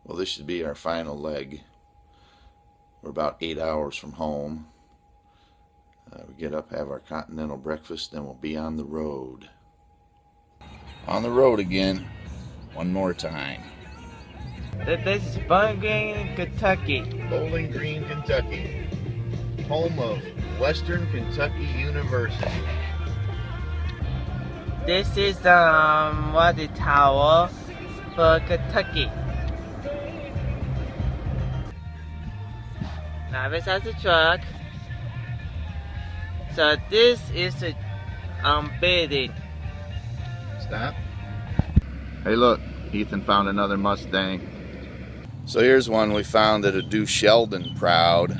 Well, this should be our final leg. We're about 8 hours from home. We get up, have our continental breakfast, then we'll be on the road. On the road again, one more time. This is Bowling Green, Kentucky. Bowling Green, Kentucky, home of Western Kentucky University. This is water tower for Kentucky. Now this has a truck. So this is a building. Stop. Hey look, Ethan found another Mustang. So here's one we found that'll do Sheldon proud.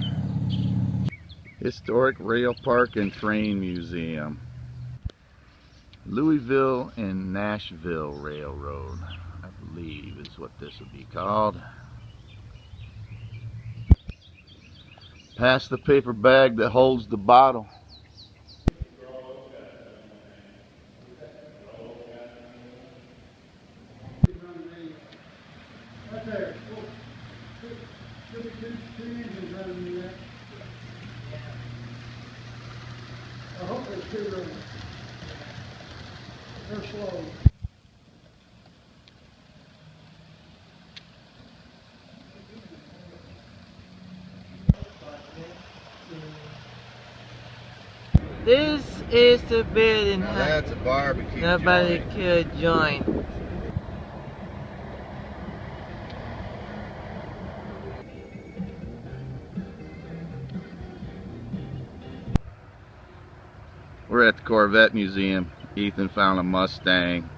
Historic Rail Park and Train Museum. Louisville and Nashville Railroad, I believe is what this would be called. Pass the paper bag that holds the bottle. I hope they're too running. They're slow. This is the building. That's a barbecue Nobody joint. could join. We're at the Corvette Museum. Ethan found a Mustang.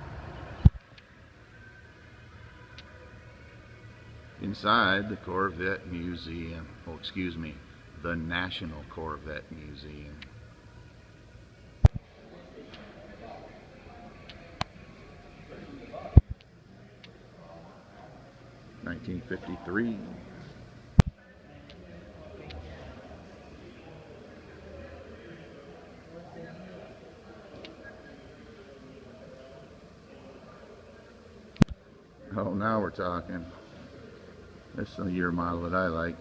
Inside the Corvette Museum. Oh, excuse me. The National Corvette Museum. (1953). Oh, now we're talking. This is a year model that I like.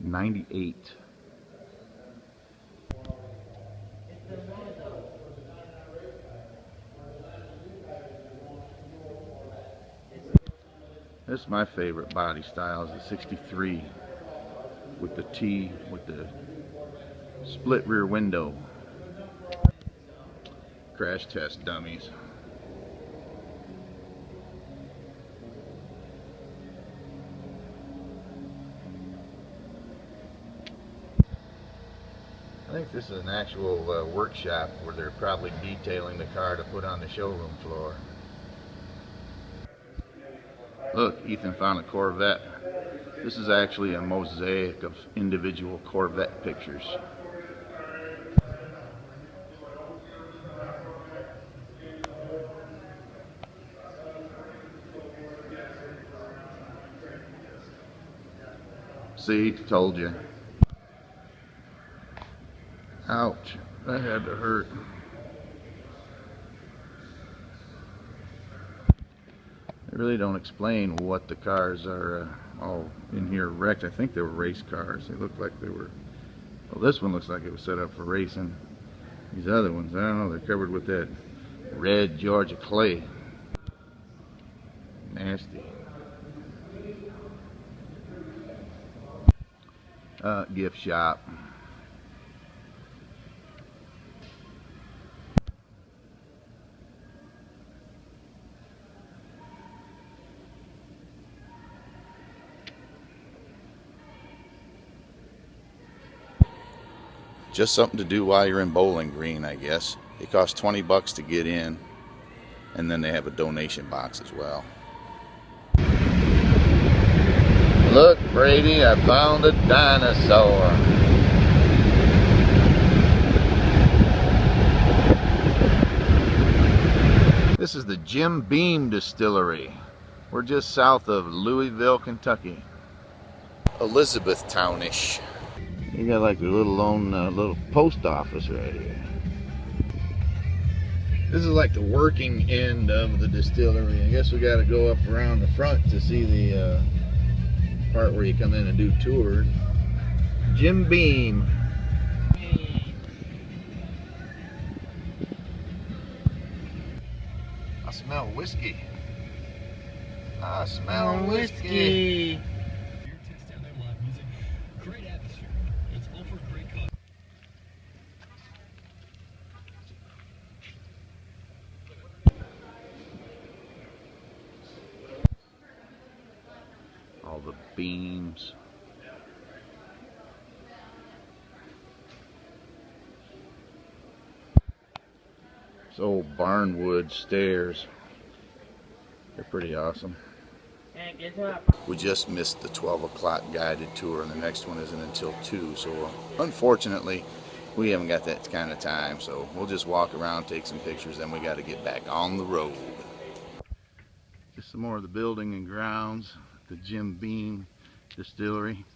98. This is my favorite body style, is the 63 with the T with the split rear window. Crash test dummies. I think this is an actual workshop where they're probably detailing the car to put on the showroom floor. Look, Ethan found a Corvette. This is actually a mosaic of individual Corvette pictures. See, told you. Ouch, that had to hurt. They really don't explain what the cars are all in here wrecked. I think they were race cars. They look like they were, well, this one looks like it was set up for racing. These other ones, I don't know, they're covered with that red Georgia clay. Nasty. Gift shop. Just something to do while you're in Bowling Green, I guess. It costs $20 to get in, and then they have a donation box as well. Look, Brady, I found a dinosaur. This is the Jim Beam Distillery. We're just south of Louisville, Kentucky. Elizabethtownish. You got like a little post office right here. This is like the working end of the distillery. I guess we got to go up around the front to see the part where you come in and do tours. Jim Beam. I smell whiskey. I smell whiskey. All the beams. It's old barnwood stairs. They're pretty awesome. We just missed the 12 o'clock guided tour, and the next one isn't until 2. So unfortunately, we haven't got that kind of time. So we'll just walk around, take some pictures, then we got to get back on the road. Just some more of the building and grounds. The Jim Beam Distillery.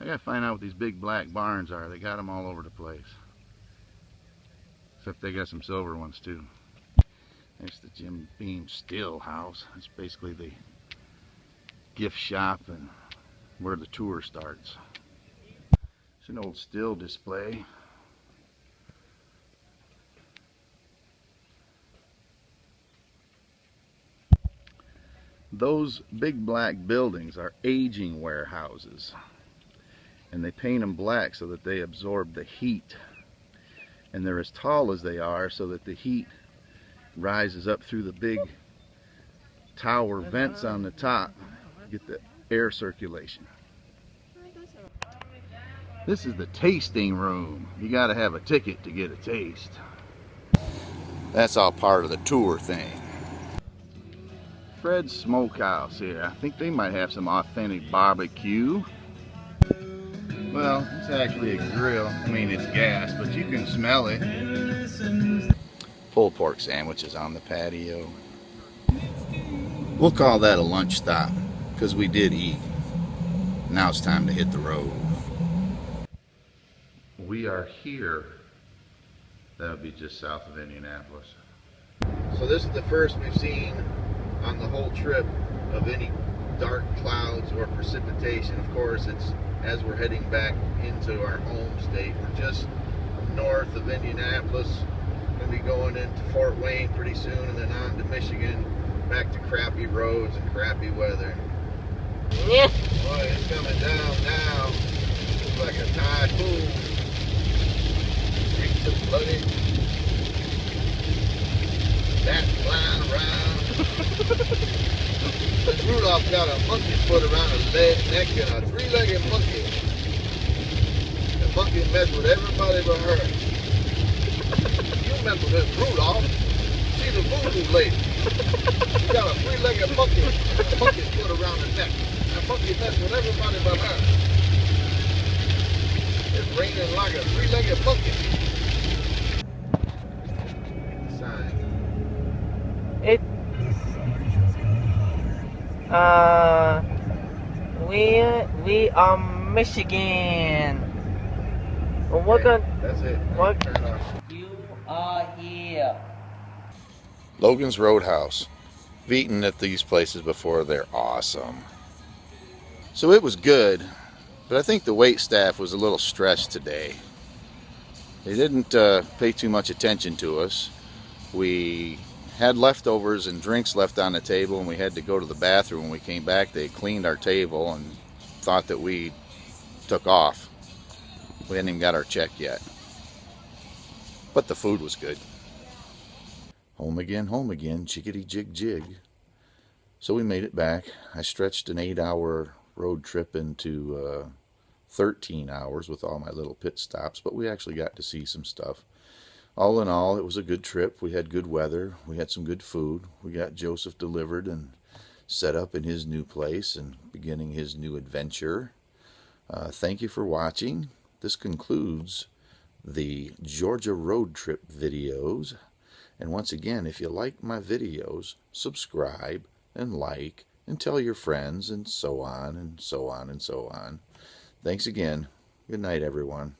I gotta find out what these big black barns are. They got them all over the place. Except they got some silver ones too. There's the Jim Beam Still House. It's basically the gift shop and where the tour starts. It's an old still display. Those big black buildings are aging warehouses, and they paint them black so that they absorb the heat, and they're as tall as they are so that the heat rises up through the big tower vents on the top to get the air circulation. This is the tasting room. You got to have a ticket to get a taste. That's all part of the tour thing. Fred's Smokehouse here. I think they might have some authentic barbecue. Well, it's actually a grill. I mean, it's gas, but you can smell it. Pulled pork sandwiches on the patio. We'll call that a lunch stop because we did eat. Now it's time to hit the road. We are here. That would be just south of Indianapolis. So this is the first we've seen on the whole trip of any dark clouds or precipitation. Of course, it's as we're heading back into our home state. We're just north of Indianapolis. We'll be going into Fort Wayne pretty soon, and then on to Michigan, back to crappy roads and crappy weather. Yeah. Boy, it's coming down now. It's like a typhoon. Streets are flooded. Bats flying around. Rudolph got a monkey foot around his neck and a three-legged monkey. The monkey messed with everybody but her. You remember this Rudolph? She's a voodoo lady. She got a three-legged monkey and a monkey's foot around her neck. That monkey messed with everybody but her. It's raining like a three-legged monkey. Sign. We are Michigan. We're gonna. That's it. What? Turn it off. You are here. Logan's Roadhouse. I've eaten at these places before. They're awesome. So it was good, but I think the wait staff was a little stretched today. They didn't pay too much attention to us. We had leftovers and drinks left on the table, and we had to go to the bathroom. When we came back, they cleaned our table and thought that we took off. We hadn't even got our check yet. But the food was good. Home again, jiggity jig jig. So we made it back. I stretched an 8-hour road trip into 13 hours with all my little pit stops, but we actually got to see some stuff. All in all, it was a good trip. We had good weather. We had some good food. We got Joseph delivered and set up in his new place and beginning his new adventure. Thank you for watching. This concludes the Georgia road trip videos. And once again, if you like my videos, subscribe and like and tell your friends and so on and so on and so on. Thanks again. Good night, everyone.